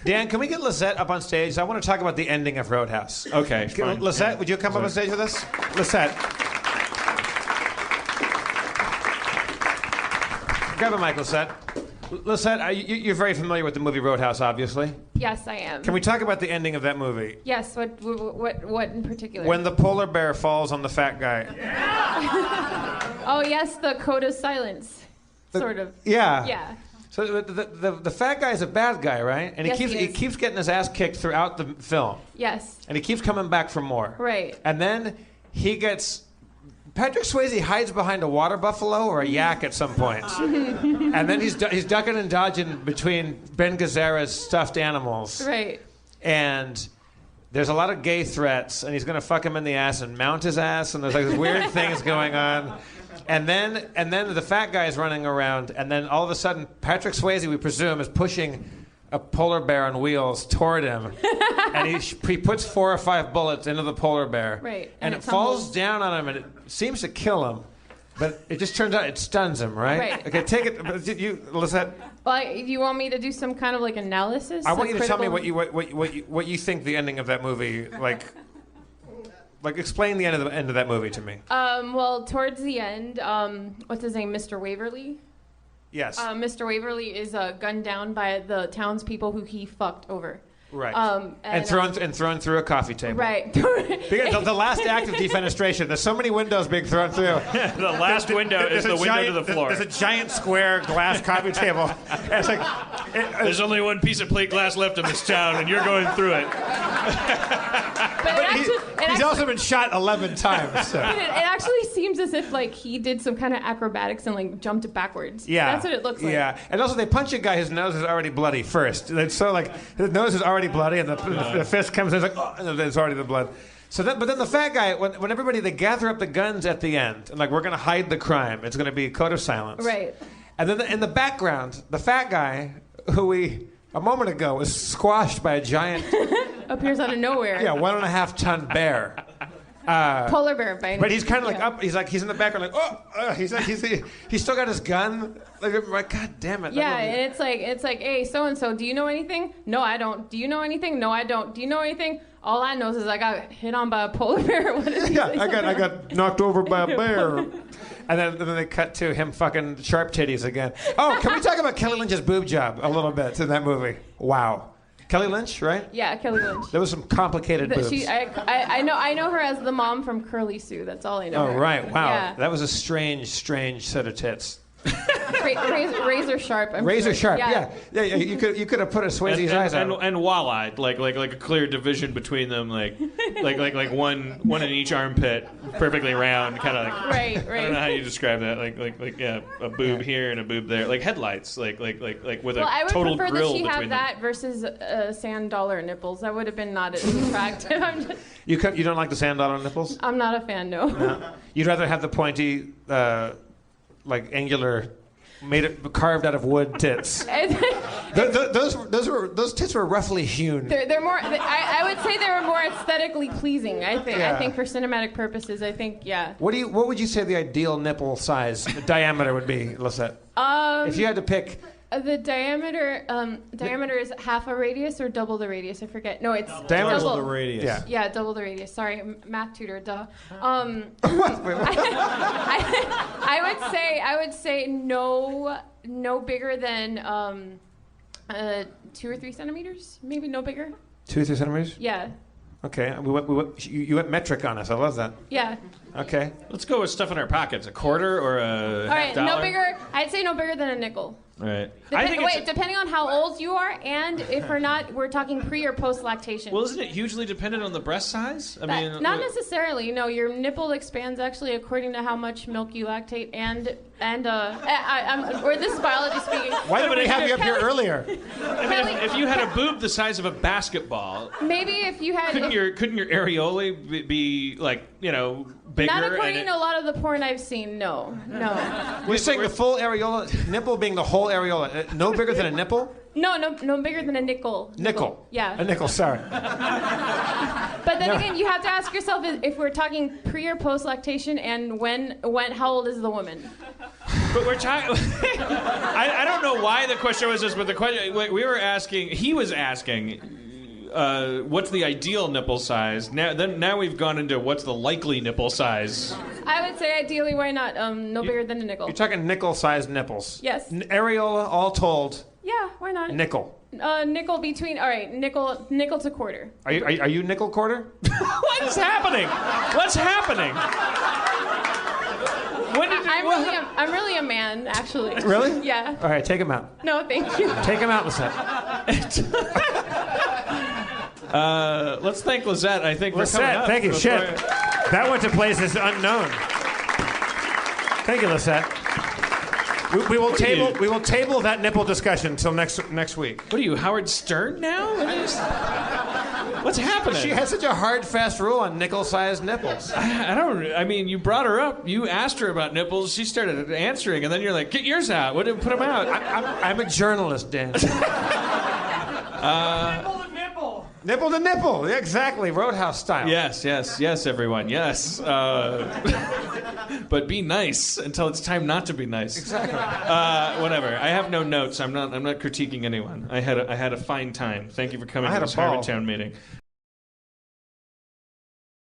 Dan, can we get Lisette up on stage? I want to talk about the ending of Roadhouse. Okay. Fine. Lisette, would you come up on stage with us? Lisette. Grab a mic, Lisette. Lisette, you're very familiar with the movie Roadhouse, obviously. Yes, I am. Can we talk about the ending of that movie? Yes, what in particular? When the polar bear falls on the fat guy. Oh, yes, the code of silence, sort of. Yeah. Yeah. So the fat guy is a bad guy, right? And Yes, he keeps getting his ass kicked throughout the film. Yes. And he keeps coming back for more. Right. And then he gets... Patrick Swayze hides behind a water buffalo or a yak at some point. And then he's ducking and dodging between Ben Gazzara's stuffed animals. Right. And there's a lot of gay threats, and he's going to fuck him in the ass and mount his ass, and there's like this weird things going on. And then the fat guy is running around, and then all of a sudden, Patrick Swayze, we presume, is pushing a polar bear on wheels toward him. And he puts 4 or 5 bullets into the polar bear. Right. And it falls down on him, and it seems to kill him. But it just turns out it stuns him, right? Right. Okay, take it. Lisette. Well, you want me to do some kind of like analysis? I want you to tell me what you think the ending of that movie, like explain the end of that movie to me. Well, towards the end, what's his name, Mr. Waverly? Yes. Mr. Waverly is gunned down by the townspeople who he fucked over. Right. And thrown through a coffee table. Right. Because the last act of defenestration, there's so many windows being thrown through. The last window is the window to the floor. There's a giant square glass coffee table. And it's like... There's only one piece of plate glass left in this town, and you're going through it. But he's also been shot 11 times. So. It actually seems as if like he did some kind of acrobatics and like jumped backwards. Yeah. That's what it looks like. Yeah. And also they punch a guy whose nose is already bloody first. It's so like his nose is already bloody, and the fist comes in, it's like, oh, and it's already the blood. But then the fat guy, when everybody, they gather up the guns at the end, and like, we're going to hide the crime. It's going to be a code of silence. Right. And then in the background, the fat guy, who we, a moment ago, was squashed by a giant... Appears out of nowhere. Yeah, 1.5-ton bear. Polar bear, but he's kind of like up. He's in the background, like he's still got his gun. Like, God damn it. Yeah, and it's like, hey, so and so, do you know anything? No, I don't. Do you know anything? No, I don't. Do you know anything? All I know is I got hit on by a polar bear. What is yeah, I got knocked over by a bear. And then they cut to him fucking sharp titties again. Oh, can we talk about Kelly Lynch's boob job a little bit in that movie? Wow. Kelly Lynch, right? Yeah, Kelly Lynch. There was some complicated boobs. I know her as the mom from Curly Sue. That's all I know. Oh, right. Wow. Yeah. That was a strange set of tits. Razor sharp. Razor sharp. Yeah. You could have put a Swayze's eyes out. And wall-eyed, like a clear division between them, like one in each armpit, perfectly round, kind of like. Right. I don't know how you describe that. Like a boob here and a boob there, like headlights, like with a total grill between them. Well, I would prefer that she have that versus sand dollar nipples. That would have been not as attractive. You don't like the sand dollar nipples? I'm not a fan. No. You'd rather have the pointy. Angular, carved out of wood tits. Those tits were roughly hewn. They're more. I would say they were more aesthetically pleasing. I think. Yeah. I think for cinematic purposes. I think. Yeah. What would you say the ideal nipple size diameter would be, Lisette? If you had to pick. The diameter is half a radius or double the radius. I forget. No, it's double the radius. Yeah, double the radius. Sorry, math tutor. Duh. What? I would say no bigger than 2 or 3 centimeters. Maybe no bigger. 2 or 3 centimeters? Yeah. Okay. You went metric on us. I love that. Yeah. Okay. Let's go with stuff in our pockets. A quarter or a All right. $1. No bigger. I'd say no bigger than a nickel. Right. Depending on how old you are, and if we're talking pre or post lactation. Well, isn't it hugely dependent on the breast size? Not necessarily. No, your nipple expands actually according to how much milk you lactate, or this is biology speaking. Why didn't we have you up here earlier? If you had a boob the size of a basketball, maybe if you had couldn't your areolae be like bigger? Not according to a lot of the porn I've seen. No. We're saying the full areola, nipple being the whole areola, no bigger than a nipple? No bigger than a nickel. Nickel. Yeah. A nickel, sorry. But then again, you have to ask yourself if we're talking pre or post lactation, and how old is the woman? But we're talking. I don't know why the question was this, but the question we were asking. He was asking, what's the ideal nipple size? Now we've gone into what's the likely nipple size. I would say ideally, why not? No bigger than a nickel. You're talking nickel-sized nipples. Yes. Areola, all told. Yeah, why not? Nickel. Nickel between. All right, nickel to quarter. Are you nickel quarter? What is happening? What's happening? I'm really a man, actually. Really? Yeah. All right, take him out. No, thank you. Take him out, Lisette. Let's thank Lisette. I think for coming Lisette, up. thank you. Shit, that went to places unknown. Thank you, Lisette. We will table that nipple discussion until next week. What are you, Howard Stern now? What's happening? She has such a hard, fast rule on nickel-sized nipples. I mean, you brought her up. You asked her about nipples. She started answering, and then you're like, get yours out. Put them out. I'm a journalist, Dan. Nipple to nipple. Yeah, exactly. Roadhouse style. Yes, everyone. Yes. But be nice until it's time not to be nice. Exactly. Whatever. I have no notes. I'm not critiquing anyone. I had a fine time. Thank you for coming to this Harmontown meeting.